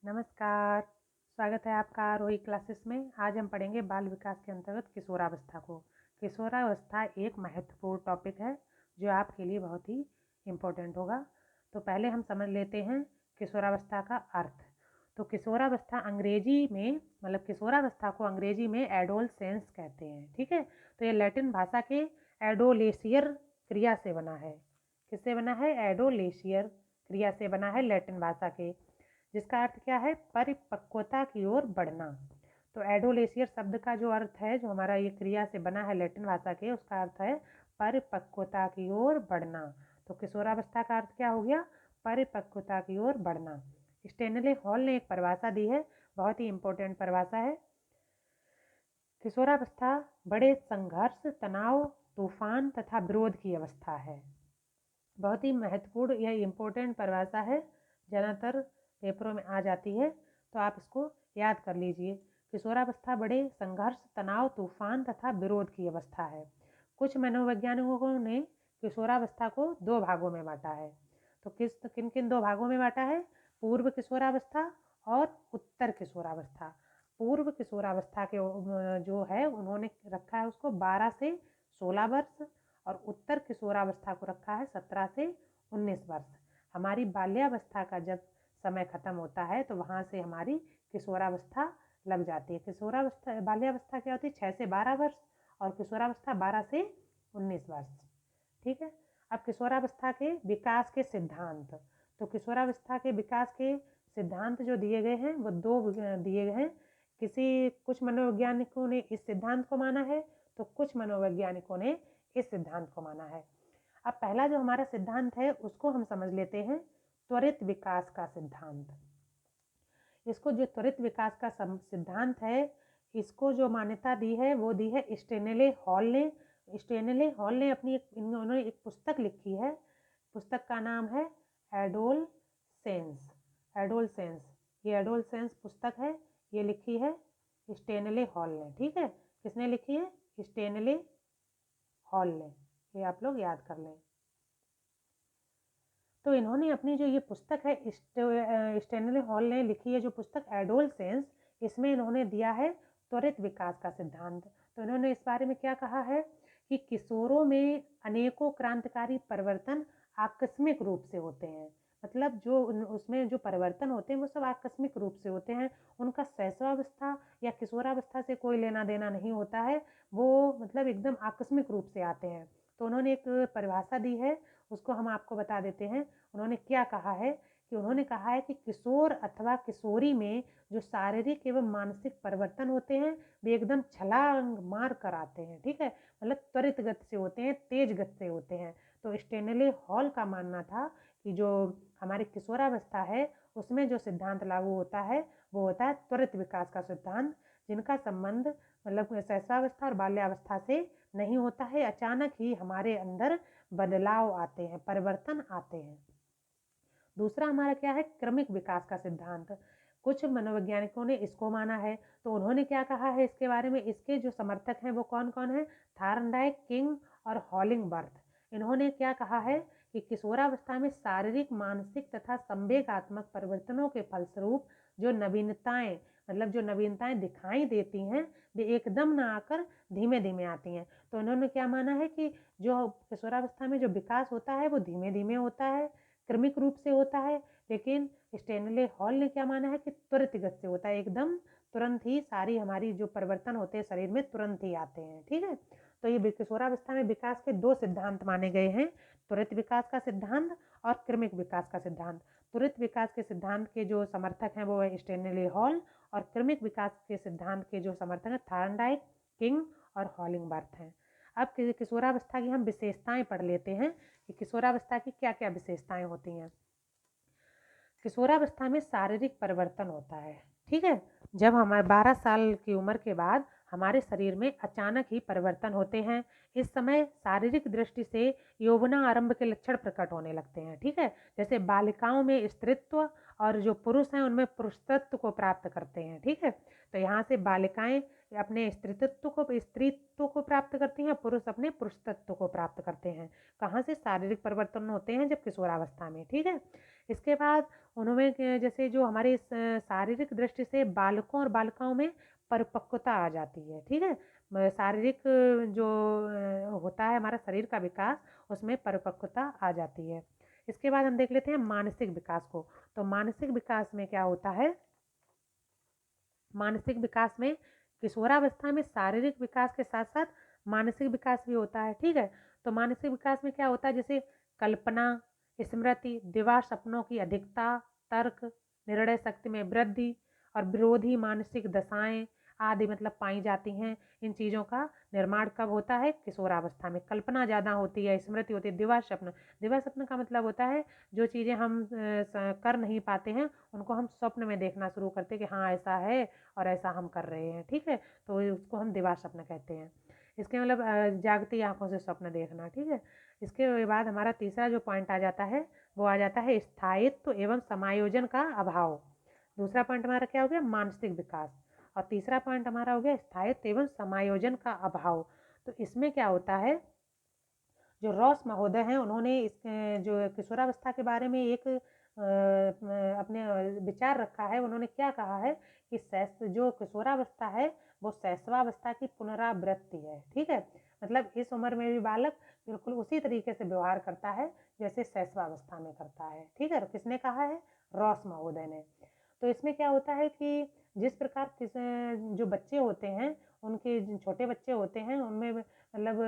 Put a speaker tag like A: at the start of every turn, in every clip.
A: नमस्कार, स्वागत है आपका रोही क्लासेस में। आज हम पढ़ेंगे बाल विकास के अंतर्गत किशोरावस्था को। किशोरावस्था एक महत्वपूर्ण टॉपिक है जो आपके लिए बहुत ही इम्पोर्टेंट होगा। तो पहले हम समझ लेते हैं किशोरावस्था का अर्थ। तो किशोरावस्था अंग्रेजी में किशोरावस्था को अंग्रेजी में एडोलसेंस कहते हैं। ठीक है, तो ये लैटिन भाषा के एडोलेशियर क्रिया से बना है। किससे बना है? एडोलेशियर क्रिया से बना है, लैटिन भाषा के, जिसका अर्थ क्या है? परिपक्वता की ओर बढ़ना। तो एडोलेशियर शब्द का जो अर्थ है, जो हमारा ये क्रिया से बना है लैटिन भाषा के, उसका अर्थ है परिपक्वता की ओर बढ़ना। तो किशोरावस्था का अर्थ क्या हो गया? परिपक्वता की ओर बढ़ना। स्टेनले हॉल ने एक परिभाषा दी है, बहुत ही इंपॉर्टेंट परिभाषा है। किशोरावस्था बड़े संघर्ष, तनाव, तूफान तथा विरोध की अवस्था है। बहुत ही महत्वपूर्ण यह इम्पोर्टेंट परिभाषा है, ज़्यादातर पेपरों में आ जाती है, तो आप इसको याद कर लीजिए। किशोरावस्था बड़े संघर्ष, तनाव, तूफान तथा विरोध की अवस्था है। कुछ मनोवैज्ञानिकों ने किशोरावस्था को दो भागों में बांटा है। तो किन किन दो भागों में बांटा है? पूर्व किशोरावस्था और उत्तर किशोरावस्था। पूर्व किशोरावस्था के जो है उन्होंने रखा है उसको 12 से 16 वर्ष, और उत्तर किशोरावस्था को रखा है 17 से 19 वर्ष। हमारी बाल्यावस्था का जब समय खत्म होता है तो वहाँ से हमारी किशोरावस्था लग जाती है। किशोरावस्था बाल्यावस्था क्या होती है? 6 से 12 वर्ष, और किशोरावस्था 12 से 19 वर्ष। ठीक है, अब किशोरावस्था के विकास के सिद्धांत। तो किशोरावस्था के विकास के सिद्धांत जो दिए गए हैं वो दो दिए गए हैं। कुछ मनोवैज्ञानिकों ने इस सिद्धांत को माना है, तो कुछ मनोवैज्ञानिकों ने इस सिद्धांत को माना है। अब पहला जो हमारा सिद्धांत है उसको हम समझ लेते हैं, त्वरित विकास का सिद्धांत। इसको जो त्वरित विकास का सिद्धांत है, इसको जो मान्यता दी है वो दी है स्टेनले हॉल ने। स्टेनले हॉल ने उन्होंने एक पुस्तक लिखी है। पुस्तक का नाम है एडोलसेंस। एडोलसेंस, ये एडोलसेंस पुस्तक है, ये लिखी है स्टेनले हॉल ने। ठीक है, किसने लिखी है? स्टेनले हॉल ने। ये आप लोग याद कर लें। तो इन्होंने अपनी जो ये पुस्तक है स्टेनले हॉल ने लिखी है जो पुस्तक एडोलसेंस, इसमें इन्होंने दिया है त्वरित विकास का सिद्धांत। तो इन्होंने इस बारे में क्या कहा है कि किशोरों में अनेकों क्रांतिकारी परिवर्तन आकस्मिक रूप से होते हैं। मतलब जो उसमें जो परिवर्तन होते हैं वो सब आकस्मिक रूप से होते हैं। उनका शैशवावस्था या किशोरावस्था से कोई लेना देना नहीं होता है, वो मतलब एकदम आकस्मिक रूप से आते हैं। तो उन्होंने एक परिभाषा दी है, उसको हम आपको बता देते हैं। उन्होंने क्या कहा है कि उन्होंने कहा है कि किशोर अथवा किशोरी में जो शारीरिक एवं मानसिक परिवर्तन होते हैं वे एकदम छलांग मार कर आते हैं। ठीक है, मतलब त्वरित गति से होते हैं, तेज गति से होते हैं। तो स्टेनले हॉल का मानना था कि जो हमारी किशोरावस्था है उसमें जो सिद्धांत लागू होता है वो होता है त्वरित विकास का सिद्धांत, जिनका संबंध मतलब शैशवावस्था और बाल्यावस्था से नहीं होता है। अचानक ही हमारे अंदर बदलाव आते हैं, परिवर्तन आते हैं। दूसरा हमारा क्या है? क्रमिक विकास का सिद्धांत। कुछ मनोवैज्ञानिकों ने इसको माना है। तो उन्होंने क्या कहा है इसके बारे में? इसके जो समर्थक हैं वो कौन कौन है? थार्नडाइक, किंग और हॉलिंगबर्थ। इन्होंने क्या कहा है कि किशोरावस्था में शारीरिक, मानसिक तथा संवेगात्मक परिवर्तनों के फलस्वरूप जो नवीनताएं दिखाई देती हैं वे एकदम ना आकर धीमे धीमे आती हैं। तो इन्होंने क्या माना है कि जो किशोरावस्था में जो विकास होता है वो धीमे धीमे होता है, क्रमिक रूप से होता है। लेकिन स्टेनले हॉल ने क्या माना है कि त्वरित गति से होता है, एकदम तुरंत ही सारी हमारी जो परिवर्तन होते हैं शरीर में तुरंत ही आते हैं। ठीक है, तो ये किशोरावस्था में विकास के दो सिद्धांत माने गए हैं, त्वरित विकास का सिद्धांत और क्रमिक विकास का सिद्धांत। त्वरित विकास के सिद्धांत के जो समर्थक हैं वो है स्टेनले हॉल, और क्रमिक विकास के सिद्धांत के जो समर्थक हैं थार्नडाइक, किंग और हॉलिंगबर्थ हैं। अब किशोरावस्था की हम विशेषताएं पढ़ लेते हैं कि किशोरावस्था की क्या क्या विशेषताएं होती हैं। किशोरावस्था में शारीरिक परिवर्तन होता है। ठीक है, जब हमारे 12 साल की उम्र के बाद हमारे शरीर में अचानक ही परिवर्तन होते हैं। इस समय शारीरिक दृष्टि से यौवना आरंभ के लक्षण प्रकट होने लगते हैं। ठीक है, जैसे बालिकाओं में स्त्रीत्व और जो पुरुष हैं उनमें पुरुषत्व को प्राप्त करते हैं। ठीक है, तो यहाँ से बालिकाएं अपने स्त्रीत्व को प्राप्त करती हैं, पुरुष अपने पुरुषत्व को प्राप्त करते हैं। कहाँ से? शारीरिक परिवर्तन होते हैं जब किशोरावस्था में। ठीक है, इसके बाद उन्होंने जैसे जो हमारे शारीरिक दृष्टि से बालकों और बालिकाओं में परिपक्वता आ जाती है, ठीक है। शारीरिक जो होता है हमारा शरीर का विकास, उसमें परिपक्वता आ जाती है। इसके बाद हम देख लेते हैं मानसिक विकास को। तो मानसिक विकास में क्या होता है, मानसिक विकास में किशोरावस्था में शारीरिक विकास के साथ साथ मानसिक विकास भी होता है, ठीक है। तो मानसिक विकास में क्या होता है, जैसे कल्पना, स्मृति, दिवा सपनों की अधिकता, तर्क, निर्णय शक्ति में वृद्धि और विरोधी मानसिक दशाएं आदि मतलब पाई जाती हैं। इन चीज़ों का निर्माण कब होता है, किशोरावस्था में। कल्पना ज़्यादा होती है, स्मृति होती है, दिवा स्वप्न का मतलब होता है जो चीज़ें हम कर नहीं पाते हैं उनको हम स्वप्न में देखना शुरू करते हैं कि हाँ ऐसा है और ऐसा हम कर रहे हैं, ठीक है। तो उसको हम दिवा स्वप्न कहते हैं। इसके मतलब जागती आंखों से स्वप्न देखना, ठीक है। इसके बाद हमारा तीसरा जो पॉइंट आ जाता है वो आ जाता है स्थायित्व एवं समायोजन का अभाव। दूसरा पॉइंट हमारा क्या हो गया, मानसिक विकास, और तीसरा पॉइंट हमारा हो गया स्थायित्व एवं समायोजन का अभाव। तो इसमें क्या होता है, जो रॉस महोदय हैं उन्होंने इस जो किशोरावस्था के बारे में एक अपने विचार रखा है। उन्होंने क्या कहा है कि जो किशोरावस्था है वो शैशवावस्था की पुनरावृत्ति है, ठीक है। मतलब इस उम्र में भी बालक बिल्कुल उसी तरीके से व्यवहार करता है जैसे शैशवावस्था में करता है, ठीक है। किसने कहा है, रॉस महोदय ने। तो इसमें क्या होता है कि जिस प्रकार जो बच्चे होते हैं, उनके छोटे बच्चे होते हैं उनमें मतलब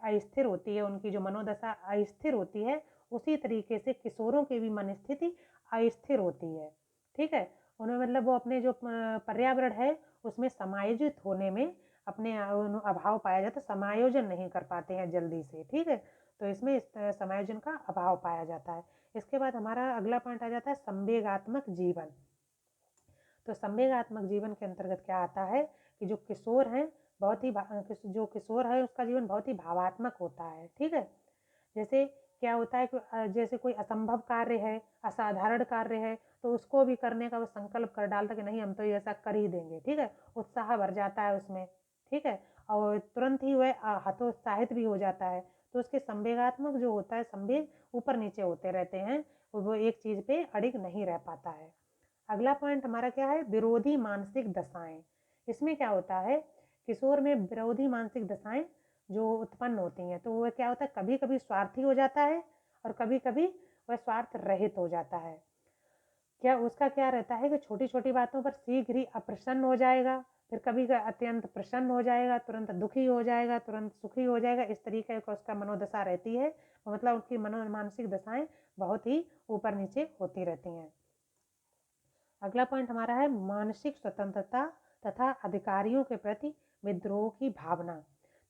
A: अस्थिर होती है, उनकी जो मनोदशा अस्थिर होती है, उसी तरीके से किशोरों की भी मन स्थिति अस्थिर होती है, ठीक है। उन्हें मतलब वो अपने जो पर्यावरण है उसमें समायोजित होने में अपने अभाव पाया जाता है, समायोजन नहीं कर पाते हैं जल्दी से, ठीक है। तो इसमें इस समायोजन का अभाव पाया जाता है। इसके बाद हमारा अगला पॉइंट आ जाता है संवेगात्मक जीवन। तो संवेगात्मक जीवन के अंतर्गत क्या आता है कि जो किशोर हैं बहुत ही जो किशोर है उसका जीवन बहुत ही भावात्मक होता है, ठीक है। जैसे क्या होता है कि जैसे कोई असंभव कार्य है, असाधारण कार्य है, तो उसको भी करने का वो संकल्प कर डालता कि नहीं हम तो ये ऐसा कर ही देंगे, ठीक है। उत्साह भर जाता है उसमें, ठीक है, और तुरंत ही वह हतोत्साहित भी हो जाता है। तो उसके संवेगात्मक जो होता है, संवेग ऊपर नीचे होते रहते हैं, वो एक चीज पे अड़िग नहीं रह पाता है। अगला पॉइंट हमारा क्या है, विरोधी मानसिक दशाएं। इसमें क्या होता है, किशोर में विरोधी मानसिक दशाएं जो उत्पन्न होती हैं, तो वह क्या होता है, कभी कभी स्वार्थी हो जाता है और कभी कभी वह स्वार्थ रहित हो जाता है। क्या उसका क्या रहता है कि छोटी छोटी बातों पर शीघ्र ही अप्रसन्न हो जाएगा, फिर कभी अत्यंत प्रसन्न हो जाएगा, तुरंत दुखी हो जाएगा, तुरंत सुखी हो जाएगा, इस तरीके का उसका मनोदशा रहती है। मतलब उसकी मानसिक दशाएं बहुत ही ऊपर नीचे होती रहती हैं। अगला पॉइंट हमारा है मानसिक स्वतंत्रता तथा अधिकारियों के प्रति विद्रोह की भावना।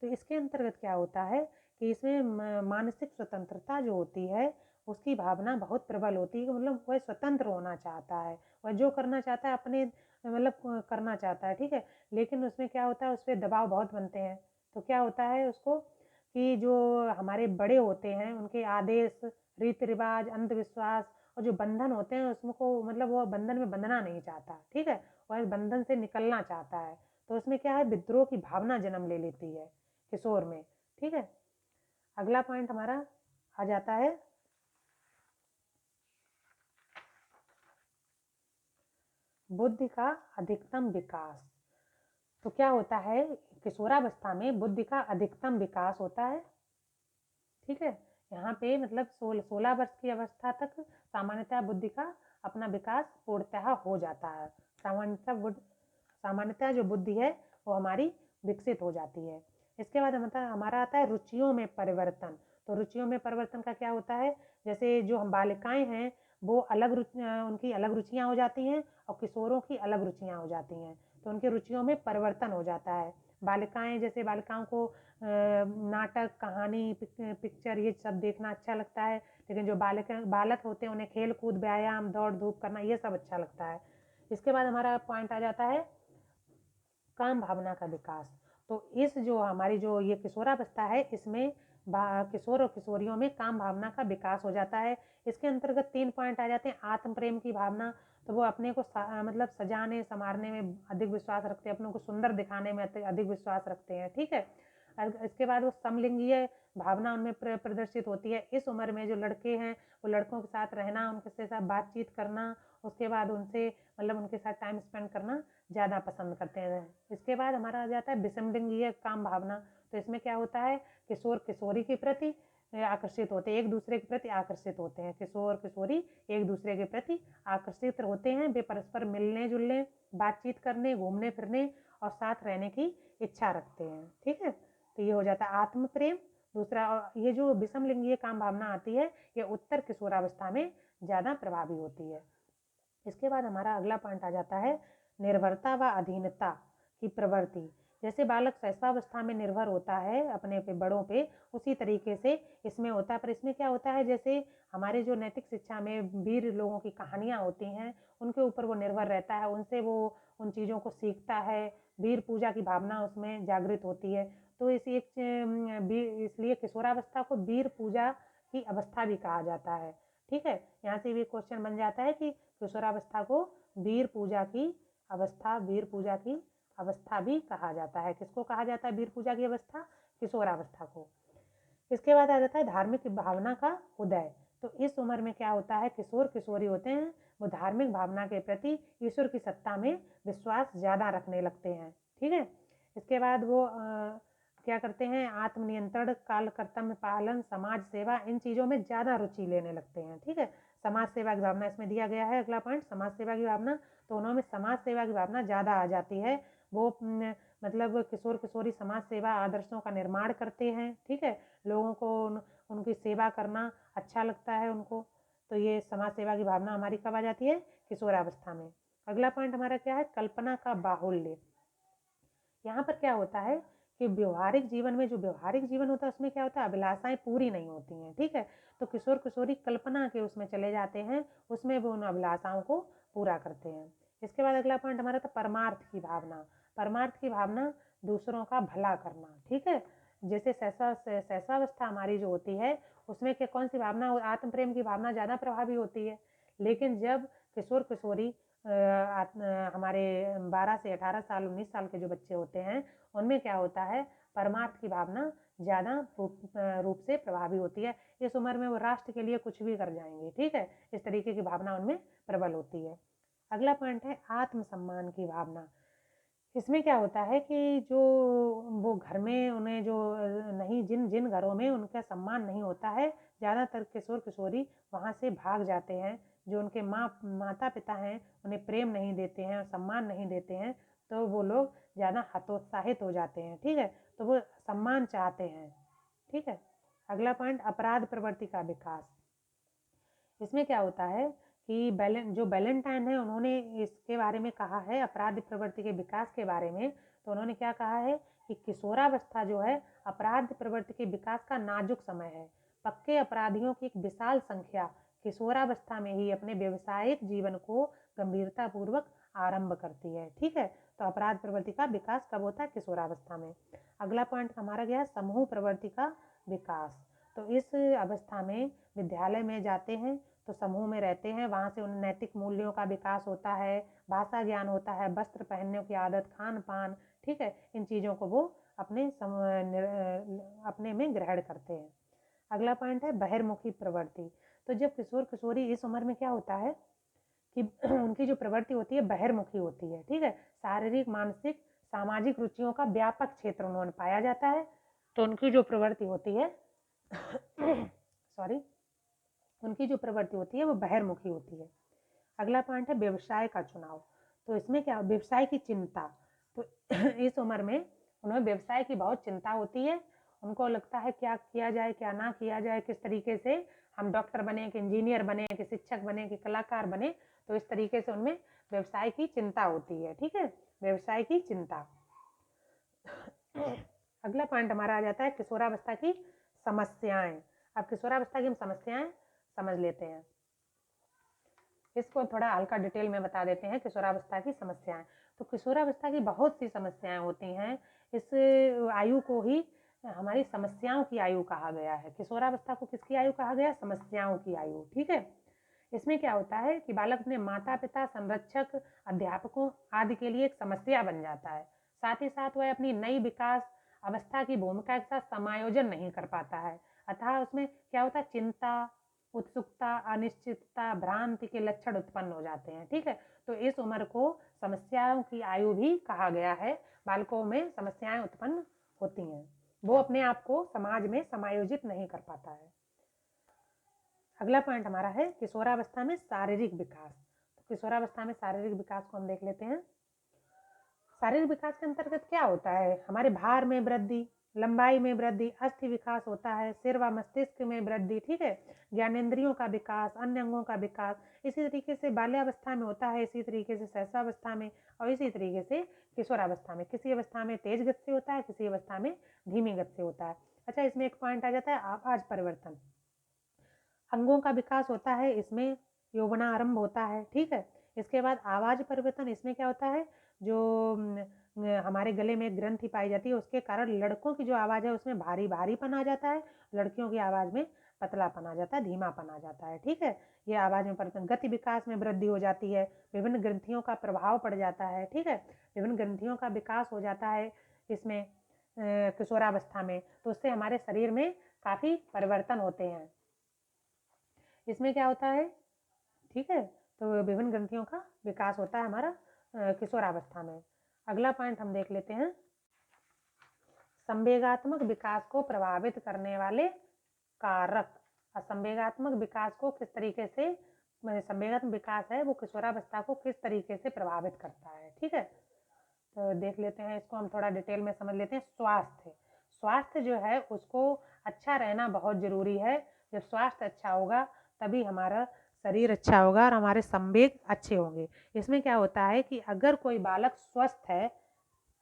A: तो इसके अंतर्गत क्या होता है कि इसमें मानसिक स्वतंत्रता जो होती है उसकी भावना बहुत प्रबल होती है, मतलब वह स्वतंत्र होना चाहता है, वह जो करना चाहता है अपने मतलब करना चाहता है, ठीक है। लेकिन उसमें क्या होता है, उस पर दबाव बहुत बनते हैं। तो क्या होता है उसको कि जो हमारे बड़े होते हैं उनके आदेश, रीति रिवाज, अंधविश्वास और जो बंधन होते हैं उसमें को मतलब वो बंधन में बंधना नहीं चाहता, ठीक है, वह बंधन से निकलना चाहता है। तो उसमें क्या है, विद्रोह की भावना जन्म ले लेती है किशोर में, ठीक है। अगला पॉइंट हमारा आ जाता है बुद्धि का अधिकतम विकास। तो क्या होता है, किशोरावस्था में बुद्धि का अधिकतम विकास होता है, ठीक है। यहाँ पे मतलब 16 वर्ष की अवस्था तक सामान्यतः बुद्धि का अपना विकास पूर्णतः हो जाता है। सामान्यतः जो बुद्धि है वो हमारी विकसित हो जाती है। इसके बाद हमारा आता है रुचियों में परिवर्तन। तो रुचियों में परिवर्तन का क्या होता है, जैसे जो हम बालिकाएं हैं वो उनकी अलग रुचियां हो जाती हैं और किशोरों की अलग रुचियां हो जाती हैं। तो उनकी रुचियों में परिवर्तन हो जाता है। बालिकाएं, जैसे बालिकाओं को नाटक, कहानी, पिक्चर ये सब देखना अच्छा लगता है, लेकिन जो बालक होते हैं उन्हें खेल कूद, व्यायाम, दौड़ धूप करना ये सब अच्छा लगता है। इसके बाद हमारा पॉइंट आ जाता है काम भावना का विकास। तो इस जो हमारी जो ये किशोरावस्था है इसमें किशोर और किशोरियों में काम भावना का विकास हो जाता है। इसके अंतर्गत 3 पॉइंट आ जाते हैं। आत्म प्रेम की भावना, तो वो अपने को मतलब सजाने संवारने में अधिक विश्वास रखते हैं, अपनों को सुंदर दिखाने में अधिक विश्वास रखते हैं, ठीक है। इसके बाद वो समलिंगीय भावना उनमें प्रदर्शित होती है। इस उम्र में जो लड़के हैं वो लड़कों के साथ रहना, उनके साथ बातचीत करना, उसके बाद उनसे मतलब उनके साथ टाइम स्पेंड करना ज़्यादा पसंद करते हैं। इसके बाद हमारा आ जाता है विषमलिंगीय काम भावना। तो इसमें क्या होता है, किशोर किशोरी के प्रति आकर्षित होते हैं, एक दूसरे के प्रति आकर्षित होते हैं। किशोर किशोरी एक दूसरे के प्रति आकर्षित होते हैं, वे परस्पर मिलने जुलने, बातचीत करने, घूमने फिरने और साथ रहने की इच्छा रखते हैं। ठीक है, तो ये हो जाता है आत्म प्रेम। दूसरा, ये जो विषम लिंगीय काम भावना आती है ये उत्तर किशोरावस्था में ज़्यादा प्रभावी होती है। इसके बाद हमारा अगला पॉइंट आ जाता है निर्भरता व अधीनता की प्रवृत्ति। जैसे बालक शैशवावस्था में निर्भर होता है अपने पे बड़ों पे, उसी तरीके से इसमें होता है। पर इसमें क्या होता है, जैसे हमारे जो नैतिक शिक्षा में वीर लोगों की कहानियाँ होती हैं उनके ऊपर वो निर्भर रहता है, उनसे वो उन चीज़ों को सीखता है, वीर पूजा की भावना उसमें जागृत होती है। तो इसलिए किशोरावस्था को वीर पूजा की अवस्था भी कहा जाता है। ठीक है, यहाँ से भी क्वेश्चन बन जाता है कि किशोरावस्था को वीर पूजा की अवस्था भी कहा जाता है। किसको कहा जाता है वीर पूजा की अवस्था? किशोरावस्था को। इसके बाद आ जाता है धार्मिक भावना का उदय। तो इस उम्र में क्या होता है, किशोर किशोरी होते हैं वो धार्मिक भावना के प्रति ईश्वर की सत्ता में विश्वास ज़्यादा रखने लगते हैं। ठीक है, इसके बाद वो क्या करते हैं, आत्मनियंत्रण, काल कर्तव्य पालन, समाज सेवा, इन चीज़ों में ज़्यादा रुचि लेने लगते हैं। ठीक है, समाज सेवा की भावना इसमें दिया गया है। अगला पॉइंट समाज सेवा की भावना। तो उन्होंने समाज सेवा की भावना ज़्यादा आ जाती है। वो मतलब किशोर किशोरी समाज सेवा आदर्शों का निर्माण करते हैं। ठीक है, लोगों को उनकी सेवा करना अच्छा लगता है उनको। तो ये समाज सेवा की भावना हमारी कब आ जाती है? किशोरावस्था में। अगला पॉइंट हमारा क्या है? कल्पना का बाहुल्य। यहाँ पर क्या होता है कि व्यवहारिक जीवन में, जो व्यवहारिक जीवन होता है उसमें क्या होता है, अभिलाषाएं पूरी नहीं होती हैं। ठीक है, तो किशोर किशोरी कल्पना के उसमें चले जाते हैं, उसमें वो उन अभिलाषाओं को पूरा करते हैं। इसके बाद अगला पॉइंट हमारा था परमार्थ की भावना। परमार्थ की भावना दूसरों का भला करना। ठीक है, जैसे शैशवावस्था हमारी जो होती है उसमें क्या कौन सी भावना, आत्म प्रेम की भावना ज़्यादा प्रभावी होती है। लेकिन जब किशोर किशोरी हमारे 12 से 18 साल 19 साल के जो बच्चे होते हैं उनमें क्या होता है, परमार्थ की भावना ज़्यादा रूप से प्रभावी होती है। इस उम्र में वो राष्ट्र के लिए कुछ भी कर जाएंगे। ठीक है, इस तरीके की भावना उनमें प्रबल होती है। अगला पॉइंट है आत्मसम्मान की भावना। इसमें क्या होता है कि जो वो घर में उन्हें जो नहीं, जिन जिन घरों में उनका सम्मान नहीं होता है, ज़्यादातर किशोर किशोरी वहाँ से भाग जाते हैं। जो उनके माता पिता हैं उन्हें प्रेम नहीं देते हैं और सम्मान नहीं देते हैं, तो वो लोग ज़्यादा हतोत्साहित हो जाते हैं। ठीक है, तो वो सम्मान चाहते हैं। ठीक है, अगला पॉइंट अपराध प्रवृत्ति का विकास। इसमें क्या होता है कि जो बैलेंटाइन है उन्होंने इसके बारे में कहा है अपराध प्रवृत्ति के विकास के बारे में। तो उन्होंने क्या कहा है कि किशोरावस्था जो है अपराध प्रवृत्ति के विकास का नाजुक समय है। पक्के अपराधियों की एक विशाल संख्या किशोरावस्था में ही अपने व्यवसायिक जीवन को गंभीरतापूर्वक आरंभ करती है। ठीक है, तो अपराध प्रवृत्ति का विकास कब होता है? किशोरावस्था में। अगला पॉइंट हमारा गया समूह प्रवृत्ति का विकास। तो इस अवस्था में विद्यालय में जाते हैं तो समूह में रहते हैं, वहाँ से उन नैतिक मूल्यों का विकास होता है, भाषा ज्ञान होता है, वस्त्र पहनने की आदत, खान पान। ठीक है, इन चीज़ों को वो अपने में ग्रहण करते हैं। अगला पॉइंट है बहिर्मुखी प्रवृत्ति। तो जब किशोर किशोरी इस उम्र में क्या होता है कि उनकी जो प्रवृत्ति होती है बहिर्मुखी होती है। ठीक है, शारीरिक मानसिक सामाजिक रुचियों का व्यापक क्षेत्र उन्होंने पाया जाता है, तो उनकी जो प्रवृत्ति होती है सॉरी उनकी जो प्रवृत्ति होती है वो बहिर्मुखी होती है। अगला पॉइंट है व्यवसाय का चुनाव। तो इसमें क्या, व्यवसाय की चिंता। तो इस उम्र में उन्हें व्यवसाय की बहुत चिंता होती है। उनको लगता है क्या किया जाए क्या ना किया जाए, किस तरीके से हम डॉक्टर बने कि इंजीनियर बने कि शिक्षक बने कि कलाकार बने। तो इस तरीके से उनमें व्यवसाय की चिंता होती है। ठीक है, व्यवसाय की चिंता। अगला पॉइंट हमारा आ जाता है किशोरावस्था की समस्याएं। अब किशोरावस्था की हम समस्याएं समझ लेते हैं, इसको थोड़ा हल्का डिटेल में बता देते हैं। किशोरावस्था की समस्याएं, तो किशोरावस्था की बहुत सी समस्याएं होती हैं। इस आयु को ही हमारी समस्याओं की आयु कहा गया है। किशोरावस्था को किसकी आयु कहा गया? समस्याओं की आयु। ठीक है, इसमें क्या होता है कि बालक अपने माता पिता, संरक्षक, अध्यापकों आदि के लिए एक समस्या बन जाता है। साथ ही साथ वह अपनी नई विकास अवस्था की भूमिका के साथ समायोजन नहीं कर पाता है, अतः उसमें क्या होता है, चिंता, उत्सुकता, अनिश्चितता, भ्रांति के लक्षण उत्पन्न हो जाते हैं। ठीक है, तो इस उम्र को समस्याओं की आयु भी कहा गया है। बालकों में समस्याएं उत्पन्न होती हैं, वो अपने आप को समाज में समायोजित नहीं कर पाता है। अगला पॉइंट हमारा है किशोरावस्था में शारीरिक विकास। तो किशोरावस्था में शारीरिक विकास को हम देख लेते हैं। शारीरिक विकास के अंतर्गत क्या होता है, हमारे भार में वृद्धि, लंबाई में वृद्धि, अस्थि विकास होता है, सिर व मस्तिष्क में वृद्धि, ठीक है, ज्ञानेंद्रियों का विकास, अन्य अंगों का विकास। इसी तरीके से बाल्यावस्था में होता है, इसी तरीके से शैशवावस्था में, और इसी तरीके से किशोरावस्था में। किसी अवस्था में तेज गति से होता है, किसी अवस्था में धीमी गति से होता है। अच्छा, इसमें एक पॉइंट आ जाता है आवाज परिवर्तन, अंगों का विकास होता है, इसमें यौवनारंभ होता है। ठीक है, इसके बाद आवाज परिवर्तन, इसमें क्या होता है, जो हमारे गले में ग्रंथि पाई जाती है, उसके कारण लड़कों की जो आवाज़ है उसमें भारी भारीपन आ जाता है, लड़कियों की आवाज़ में पतलापन आ जाता है, धीमापन आ जाता है। ठीक है, ये आवाज़ में परिवर्तन। गति विकास में वृद्धि हो जाती है, विभिन्न ग्रंथियों का प्रभाव पड़ जाता है। ठीक है, विभिन्न ग्रंथियों का विकास हो जाता है इसमें किशोरावस्था में, तो उससे हमारे शरीर में काफ़ी परिवर्तन होते हैं। इसमें क्या होता है, ठीक है, तो विभिन्न ग्रंथियों का विकास होता है हमारा किशोरावस्था में। अगला पॉइंट हम देख लेते हैं, संवेगात्मक विकास को प्रभावित करने वाले कारक। संवेगात्मक विकास को किस तरीके से, संवेगात्मक विकास है वो किशोरावस्था को किस तरीके से प्रभावित करता है। ठीक है, तो देख लेते हैं, इसको हम थोड़ा डिटेल में समझ लेते हैं। स्वास्थ्य, स्वास्थ्य जो है उसको अच्छा रहना बहुत ज़रूरी है। जब स्वास्थ्य अच्छा होगा तभी हमारा शरीर अच्छा होगा और हमारे संवेग अच्छे होंगे। इसमें क्या होता है कि अगर कोई बालक स्वस्थ है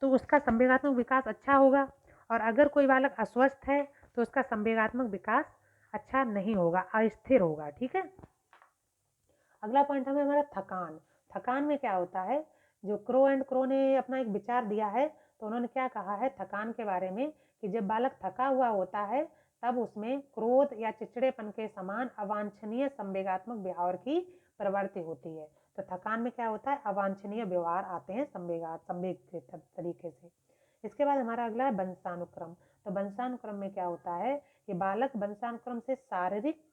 A: तो उसका संवेगात्मक विकास अच्छा होगा, और अगर कोई बालक अस्वस्थ है तो उसका संवेगात्मक विकास अच्छा नहीं होगा, अस्थिर होगा। ठीक है, अगला पॉइंट हमें हमारा थकान। थकान में क्या होता है, जो क्रो एंड क्रो ने अपना एक विचार दिया है, तो उन्होंने क्या कहा है थकान के बारे में, कि जब बालक थका हुआ होता है तब उसमें क्रोध या चिड़चिड़ेपन के समान अवांछनीय संवेगात्मक व्यवहार की प्रवृत्ति होती है। तो थकान में क्या होता है, अवांछनीय व्यवहार आते हैं संवेग के तरीके से। इसके बाद हमारा अगला है वंशानुक्रम। तो वंशानुक्रम में क्या होता है कि बालक वंशानुक्रम से शारीरिक,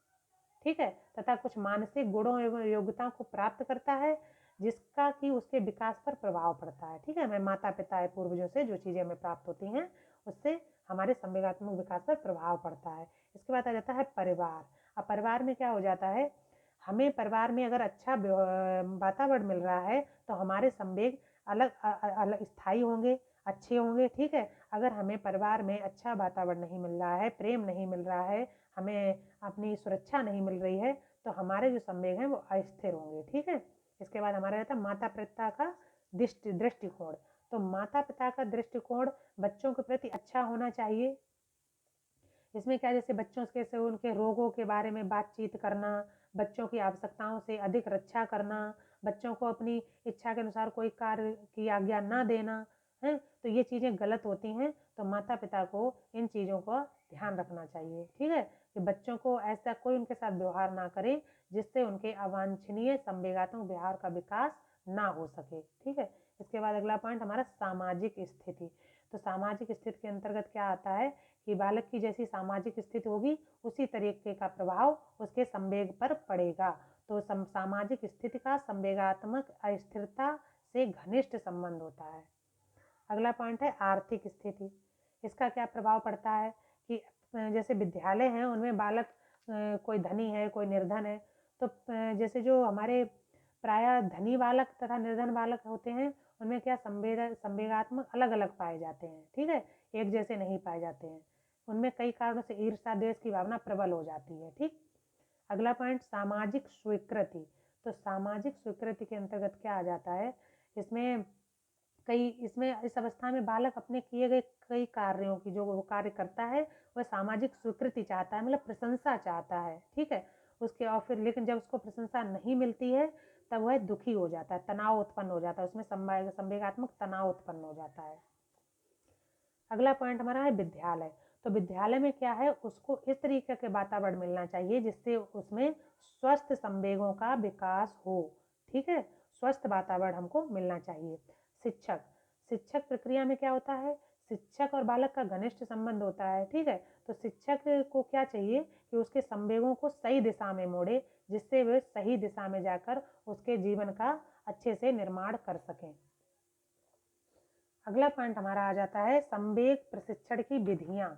A: ठीक है, तथा कुछ मानसिक गुणों एवं योग्यताओं को प्राप्त करता है, जिसका कि उसके विकास पर प्रभाव पड़ता है। ठीक है, हमें माता पिता या पूर्वजों से जो चीज़ें हमें प्राप्त होती हैं उससे हमारे संवेगात्मक विकास पर प्रभाव पड़ता है। इसके बाद आ जाता है परिवार। अब परिवार में क्या हो जाता है, हमें परिवार में अगर अच्छा वातावरण मिल रहा है तो हमारे संवेग अलग अलग स्थायी होंगे, अच्छे होंगे। ठीक है, अगर हमें परिवार में अच्छा वातावरण नहीं मिल रहा है, प्रेम नहीं मिल रहा है, हमें अपनी सुरक्षा नहीं मिल रही है, तो हमारे जो संवेग हैं वो अस्थिर होंगे। ठीक है, इसके बाद हमारा रहता है माता पिता का दृष्टिकोण। तो माता पिता का दृष्टिकोण बच्चों के प्रति अच्छा होना चाहिए। इसमें क्या, जैसे बच्चों से उनके रोगों के बारे में बातचीत करना, बच्चों की आवश्यकताओं से अधिक रक्षा करना, बच्चों को अपनी इच्छा के अनुसार कोई कार्य की आज्ञा ना देना है, तो ये चीज़ें गलत होती हैं। तो माता पिता को इन चीज़ों का ध्यान रखना चाहिए। ठीक है, कि बच्चों को ऐसा कोई उनके साथ व्यवहार ना करे जिससे उनके अवांछनीय संवेगात्मक व्यवहार का विकास ना हो सके। ठीक है, इसके बाद अगला पॉइंट हमारा सामाजिक स्थिति। तो सामाजिक स्थिति के अंतर्गत क्या आता है कि बालक की जैसी सामाजिक स्थिति होगी उसी तरीके का प्रभाव उसके संवेग पर पड़ेगा। तो सामाजिक स्थिति का संवेगात्मक अस्थिरता से घनिष्ठ संबंध होता है। अगला पॉइंट है आर्थिक स्थिति। इसका क्या प्रभाव पड़ता है कि जैसे विद्यालय हैं उनमें बालक कोई धनी है कोई निर्धन है, तो जैसे जो हमारे प्रायः धनी बालक तथा निर्धन बालक होते हैं उनमें क्या संवेगात्मक अलग अलग पाए जाते हैं। ठीक है, एक जैसे नहीं पाए जाते हैं, उनमें कई कारणों से ईर्ष्या द्वेष की भावना प्रबल हो जाती है। ठीक, अगला पॉइंट सामाजिक स्वीकृति। तो सामाजिक स्वीकृति के अंतर्गत क्या आ जाता है, इसमें इस अवस्था में बालक अपने किए गए कई कार्यों की जो वो कार्य करता है वह सामाजिक स्वीकृति चाहता है, मतलब प्रशंसा चाहता है। ठीक है, उसके और फिर लेकिन जब उसको प्रशंसा नहीं मिलती है तब वह दुखी हो जाता है, तनाव उत्पन्न हो जाता है, उसमें संवेगात्मक तनाव उत्पन्न हो जाता है। अगला पॉइंट हमारा है विद्यालय। तो विद्यालय में क्या है, उसको इस तरीके के वातावरण मिलना चाहिए जिससे उसमें स्वस्थ संवेगों का विकास हो। ठीक है, स्वस्थ वातावरण हमको मिलना चाहिए। शिक्षक, शिक्षक प्रक्रिया में क्या होता है, शिक्षक और बालक का घनिष्ठ संबंध होता है, ठीक है। तो शिक्षक को क्या चाहिए कि उसके संवेगों को सही दिशा में मोड़े, जिससे वे सही दिशा में जाकर उसके जीवन का अच्छे से निर्माण कर सकें। अगला पॉइंट हमारा आ जाता है संवेग प्रशिक्षण की विधियां।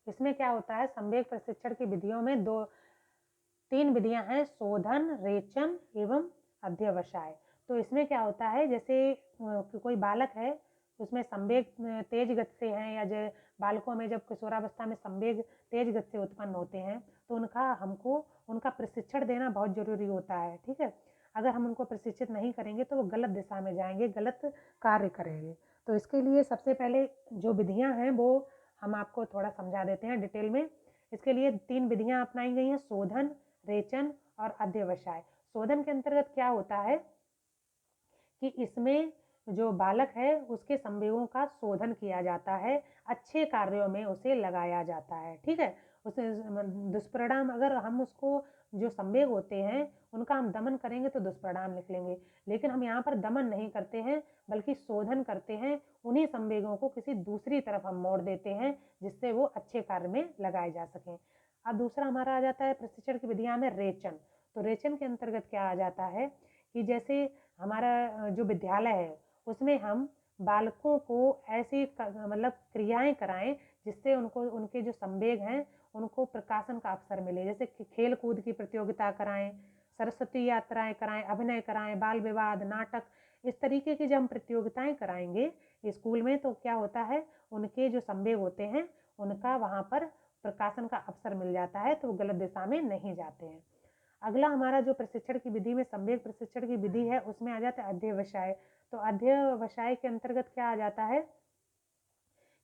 A: इसमें क्या होता है, संवेग प्रशिक्षण की विधियों में 3 विधियां हैं, शोधन, रेचन एवं अध्यवसाय। तो इसमें क्या होता है, जैसे कोई बालक है, उसमें संवेग तेज गति से हैं, या बालकों में जब किशोरावस्था में संवेग तेज गति से उत्पन्न होते हैं, तो हमको उनका प्रशिक्षण देना बहुत जरूरी होता है, ठीक है। अगर हम उनको प्रशिक्षित नहीं करेंगे तो वो गलत दिशा में जाएंगे, गलत कार्य करेंगे। तो इसके लिए सबसे पहले जो विधियां हैं वो हम आपको थोड़ा समझा देते हैं डिटेल में। इसके लिए 3 विधियां अपनाई गई हैं, शोधन, रेचन और अध्यवसाय। शोधन के अंतर्गत क्या होता है कि इसमें जो बालक है उसके संवेगों का शोधन किया जाता है, अच्छे कार्यों में उसे लगाया जाता है, ठीक है। उसे दुष्परिणाम, अगर हम उसको जो संवेग होते हैं उनका हम दमन करेंगे तो दुष्परिणाम निकलेंगे, लेकिन हम यहाँ पर दमन नहीं करते हैं बल्कि शोधन करते हैं, उन्हीं संवेगों को किसी दूसरी तरफ हम मोड़ देते हैं जिससे वो अच्छे कार्य में लगाए जा सकें। अब दूसरा हमारा आ जाता है प्रशिक्षण की विधियां में रेचन। तो रेचन के अंतर्गत क्या आ जाता है कि जैसे हमारा जो विद्यालय है उसमें हम बालकों को ऐसी मतलब क्रियाएं कराएं जिससे उनको उनके जो संवेग हैं उनको प्रकाशन का अवसर मिले, जैसे खेल कूद की प्रतियोगिता कराएं, सरस्वती यात्राएं कराएं, अभिनय कराएं, बाल विवाद, नाटक, इस तरीके की जब हम प्रतियोगिताएं कराएंगे स्कूल में तो क्या होता है, उनके जो संवेग होते हैं उनका वहाँ पर प्रकाशन का अवसर मिल जाता है, तो वो गलत दिशा में नहीं जाते हैं। अगला हमारा जो प्रशिक्षण की विधि में संवेग प्रशिक्षण की विधि है उसमें आ जाता है अध्यवसाय। तो अध्यवसाय के अंतर्गत क्या आ जाता है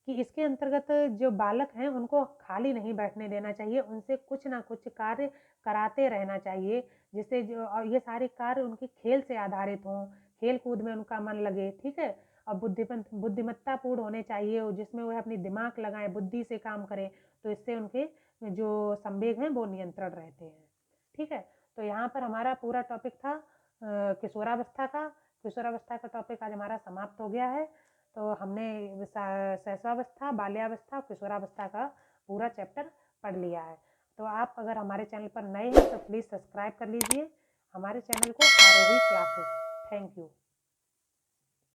A: कि इसके अंतर्गत जो बालक हैं उनको खाली नहीं बैठने देना चाहिए, उनसे कुछ ना कुछ कार्य कराते रहना चाहिए, जिससे जो और ये सारे कार्य उनके खेल से आधारित हों, खेल कूद में उनका मन लगे, ठीक है। और बुद्धिमत्तापूर्ण होने चाहिए, जिसमें वह अपनी दिमाग लगाएं, बुद्धि से काम करें, तो इससे उनके जो संवेग हैं वो नियंत्रण रहते हैं, ठीक है। तो यहाँ पर हमारा पूरा टॉपिक था किशोरावस्था का। किशोरावस्था का टॉपिक आज हमारा समाप्त हो गया है। तो हमने शैशवावस्था, बाल्यावस्था, किशोरावस्था का पूरा चैप्टर पढ़ लिया है। तो आप अगर हमारे चैनल पर नए हैं तो प्लीज़ सब्सक्राइब कर लीजिए हमारे चैनल को, आरोही क्लासेस। Thank you.